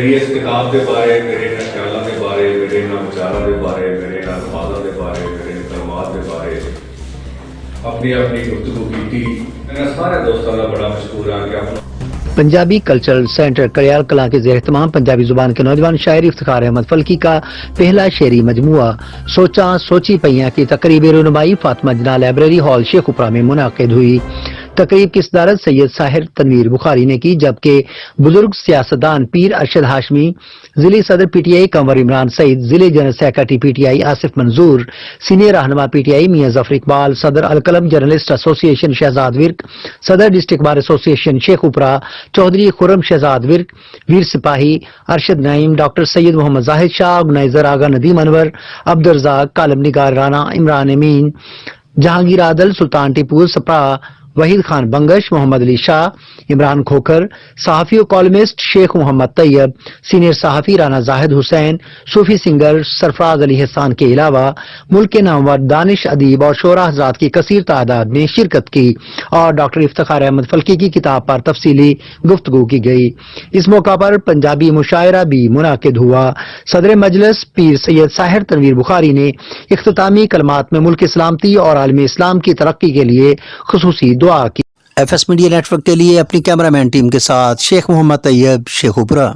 میری اس کتاب کے بارے، میرے خیالات کے بارے، میرے وچاراں کے بارے، میرے الفاظاں کے بارے، میرے کلمات کے بارے اپنی گفتگو کی. میں سارے دوستوں کا بڑا مشکور ہاں کہ آپ پنجابی کلچرل سینٹر کریال کلاں کے زیر اہتمام پنجابی زبان کے نوجوان شاعر افتخار احمد فلکی کا پہلا شعری مجموعہ سوچاں سوچی پئیاں کی تقریب رونمائی فاطمہ جناح لائبریری ہال شیخ اپرا میں منعقد ہوئی. تقریب کی صدارت سید ساحر تنویر بخاری نے کی، جبکہ بزرگ سیاستدان پیر ارشد ہاشمی، ضلع صدر P T I Qamar Imran Saeed, ضلع general secretary P T I Asif Manzoor, senior رہنما پی ٹی آئی میاں ظفر اقبال، صدر القلم جرنلسٹ ایسوسی ایشن شہزاد ورک، صدر ڈسٹرکٹ بار ایسوسی ایشن شیخ اپرا، چودھری خرم شہزاد ورک، ویر سپاہی ارشد نعیم، ڈاکٹر سید محمد زاہد شاہ، آرگنائزر آغا ندیم انور، عبدالرزاق، کالم نگار رانا، عمران امین، جہانگیر عادل، سلطان ٹیپو سپرا، وحید خان بنگش، محمد علی شاہ، عمران کھوکھر، صحافی و کالمسٹ شیخ محمد طیب، سینئر صحافی رانا زاہد حسین، صوفی سنگر سرفراز علی حسان کے علاوہ ملک کے نامور دانش ادیب اور شعراء حضرات کی کثیر تعداد نے شرکت کی اور ڈاکٹر افتخار احمد فلکی کی کتاب پر تفصیلی گفتگو کی گئی. اس موقع پر پنجابی مشاعرہ بھی منعقد ہوا. صدر مجلس پیر سید ساحر تنویر بخاری نے اختتامی کلمات میں ملک سلامتی اور عالم اسلام کی ترقی کے لیے خصوصی دعا کی. F S media network کے لیے اپنی کیمرہ مین ٹیم کے ساتھ شیخ محمد طیب، شیخ اپرا.